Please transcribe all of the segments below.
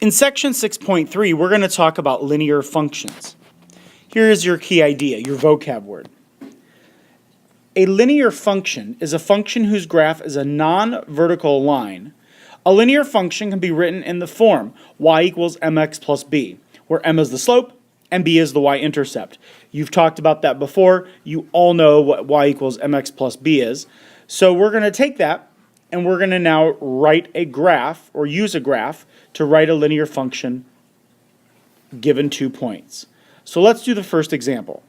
In section 6.3, we're going to talk about linear functions. Here is your key idea, your vocab word. A linear function is a function whose graph is a non-vertical line. A linear function can be written in the form y equals mx plus b, where m is the slope and b is the y-intercept. You've talked about that before. You all know what y equals mx plus b is. So we're going to take that and we're going to now write a graph, or use a graph, to write a linear function given 2 points. So let's do the first example.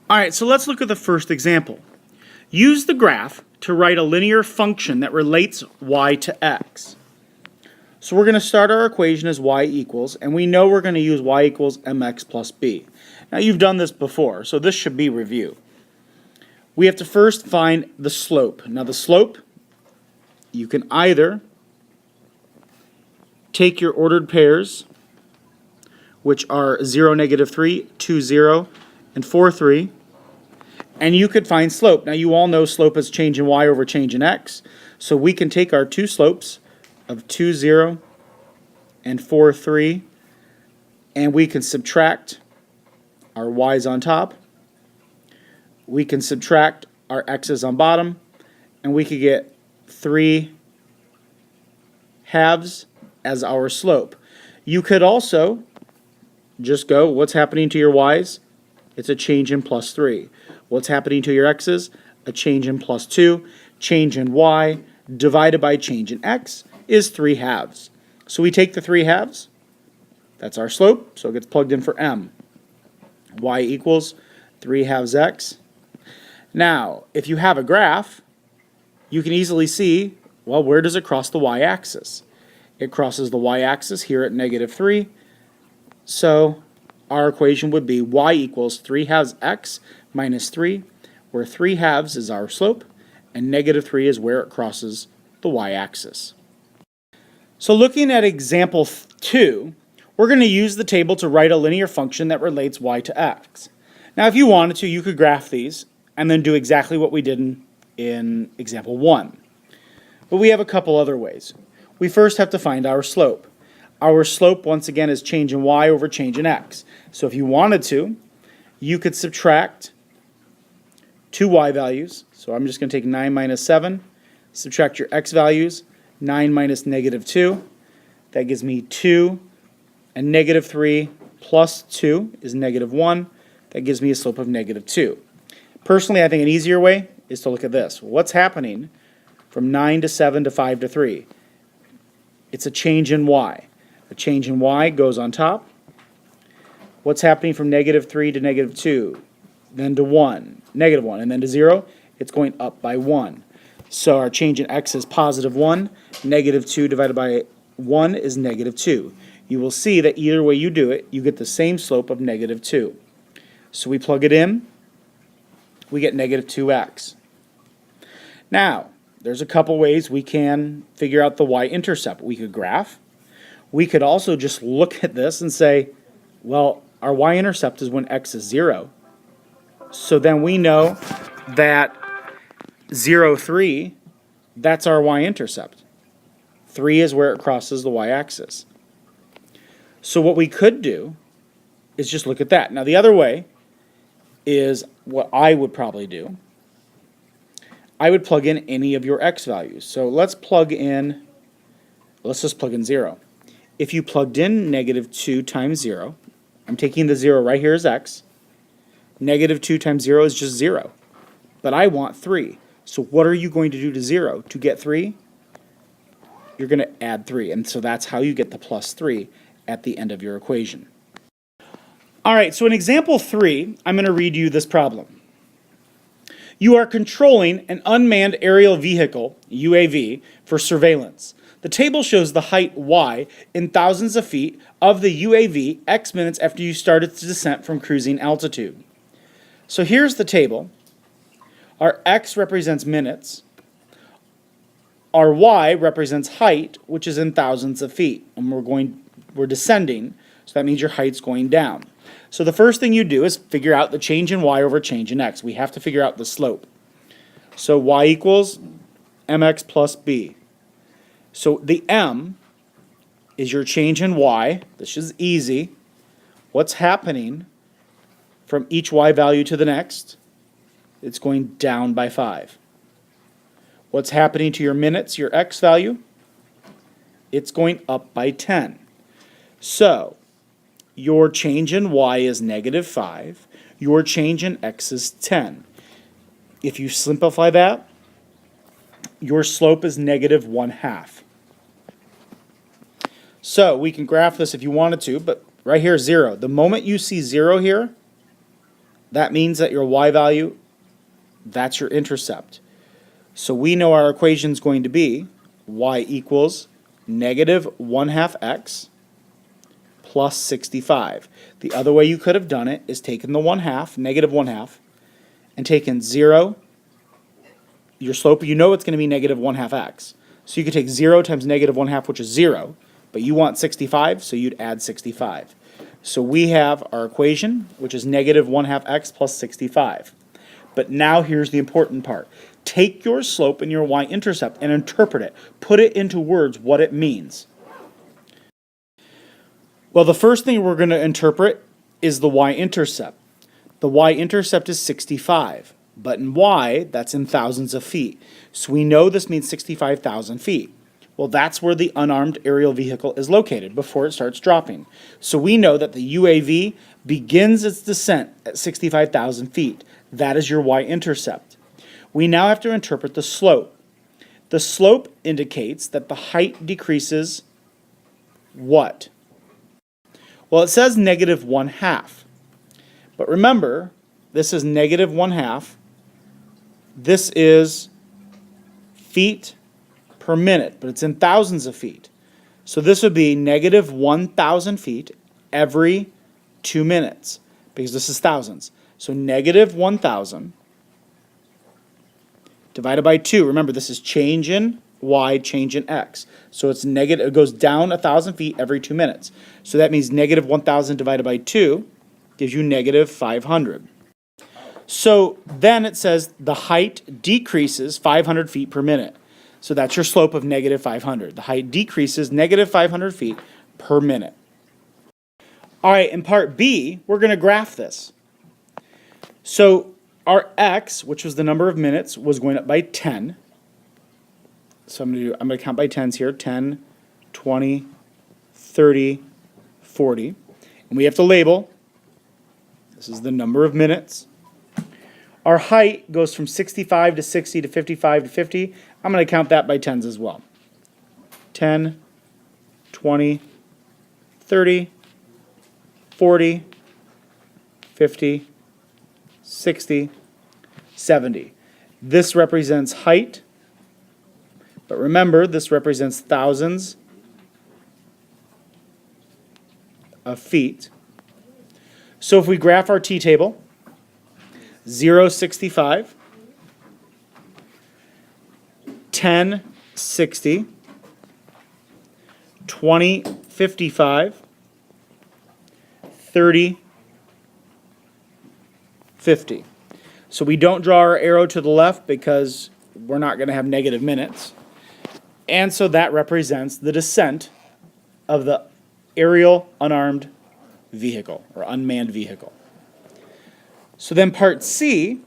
Alright, so let's look at the first example. Use the graph to write a linear function that relates y to x. So we're going to start our equation as y equals, and we know we're going to use y equals mx plus b. Now you've done this before, so this should be review. We have to first find the slope. Now the slope, you can either take your ordered pairs, which are 0, -3, 2, 0, and 4, 3, and you could find slope. Now you all know slope is change in y over change in x, so we can take our two slopes of 2, 0 and 4, 3, and we can subtract our y's on top, we can subtract our x's on bottom, and we could get 3 halves as our slope. You could also just go, what's happening to your y's? It's a change in plus 3. What's happening to your x's? A change in plus 2. Change in y divided by change in x is 3 halves. So we take the 3 halves. That's our slope, so it gets plugged in for m. Y equals 3 halves x. Now, if you have a graph, you can easily see, well, where does it cross the y-axis? It crosses the y-axis here at -3. So our equation would be y equals 3 halves x minus 3, where 3 halves is our slope, and -3 is where it crosses the y-axis. So looking at example 2, we're going to use the table to write a linear function that relates y to x. Now if you wanted to, you could graph these and then do exactly what we did in example 1. But we have a couple other ways. We first have to find our slope. Our slope, once again, is change in y over change in x. So if you wanted to, you could subtract two y values. So I'm just going to take 9 minus 7, subtract your x values, 9 minus -2. That gives me 2, and -3 plus 2 is -1. That gives me a slope of -2. Personally, I think an easier way is to look at this. What's happening from 9 to 7 to 5 to 3? It's a change in y. A change in y goes on top. What's happening from -3 to -2? Then to 1, -1, and then to 0? It's going up by 1. So our change in x is positive 1. -2 divided by 1 is -2. You will see that either way you do it, you get the same slope of -2. So we plug it in. We get -2x. Now, there's a couple ways we can figure out the y-intercept. We could graph. We could also just look at this and say, well, our y-intercept is when x is 0. So then we know that 0, 3, that's our y-intercept. 3 is where it crosses the y-axis. So what we could do is just look at that. Now the other way is what I would probably do. I would plug in any of your x values. So let's just plug in 0. If you plugged in -2 times 0, I'm taking the 0 right here as x, -2 times 0 is just 0. But I want 3. So what are you going to do to 0? To get 3, you're going to add 3. And so that's how you get the plus 3 at the end of your equation. Alright, so in example 3, I'm going to read you this problem. You are controlling an unmanned aerial vehicle, UAV, for surveillance. The table shows the height y in thousands of feet of the UAV x minutes after you started the descent from cruising altitude. So here's the table. Our x represents minutes. Our y represents height, which is in thousands of feet. And we're descending, so that means your height's going down. So the first thing you do is figure out the change in y over change in x. We have to figure out the slope. So y equals mx plus b. So the m is your change in y. This is easy. What's happening from each y value to the next? It's going down by 5. What's happening to your minutes, your x value? It's going up by 10. So, your change in y is negative 5. Your change in x is 10. If you simplify that, your slope is negative 1/2. So we can graph this if you wanted to, but right here, 0. The moment you see 0 here, that means that your y value, that's your intercept. So we know our equation is going to be y equals negative 1/2 x plus 65. The other way you could have done it is taken the 1/2, negative 1/2, and taken 0, your slope, you know it's going to be negative 1/2 x. So you could take 0 times negative 1/2, which is 0, but you want 65, so you'd add 65. So we have our equation, which is negative 1/2 x plus 65. But now here's the important part. Take your slope and your y-intercept and interpret it. Put it into words what it means. Well, the first thing we're going to interpret is the y-intercept. The y-intercept is 65. But in y, that's in thousands of feet. So we know this means 65,000 feet. Well, that's where the unarmed aerial vehicle is located before it starts dropping. So we know that the UAV begins its descent at 65,000 feet. That is your y-intercept. We now have to interpret the slope. The slope indicates that the height decreases what? Well, it says negative 1/2. But remember, this is negative 1/2. This is feet per minute, but it's in thousands of feet. So this would be negative 1,000 feet every 2 minutes, because this is thousands. So negative 1,000 divided by 2. Remember, this is change in y, change in x. So it's negative, it goes down 1,000 feet every 2 minutes. So that means negative 1,000 divided by 2 gives you negative 500. So then it says the height decreases 500 feet per minute. So that's your slope of negative 500. The height decreases negative 500 feet per minute. All right, in part B, we're going to graph this. So our x, which was the number of minutes, was going up by 10. So I'm going to count by tens here. 10, 20, 30, 40. And we have to label. This is the number of minutes. Our height goes from 65 to 60 to 55 to 50. I'm going to count that by tens as well. 10, 20, 30, 40, 50, 60, 70. This represents height. But remember, this represents thousands of feet. So if we graph our t-table, 0, 65, 10, 60, 20, 55, 30, 50. So we don't draw our arrow to the left because we're not going to have negative minutes. And so that represents the descent of the aerial unarmed vehicle or unmanned vehicle. So then part C,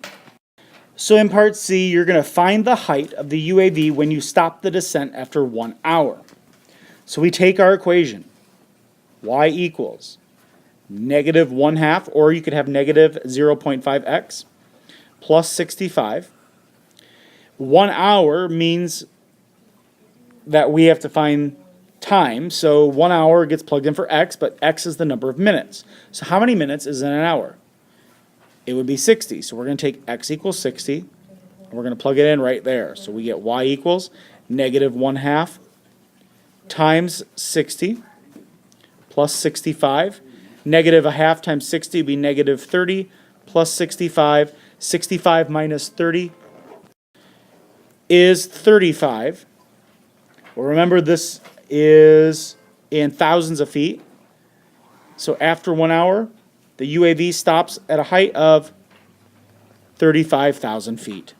in part C, you're going to find the height of the UAV when you stop the descent after 1 hour. So we take our equation, y equals negative 1/2, or you could have negative 0.5x plus 65. 1 hour means that we have to find time. So 1 hour gets plugged in for x, but x is the number of minutes. So how many minutes is in an hour? It would be 60. So we're going to take x equals 60, and we're going to plug it in right there. So we get y equals negative 1/2 times 60 plus 65. Negative 1/2 times 60 would be negative 30 plus 65. 65 minus 30 is 35. Well, remember, this is in thousands of feet. So after 1 hour, the UAV stops at a height of 35,000 feet.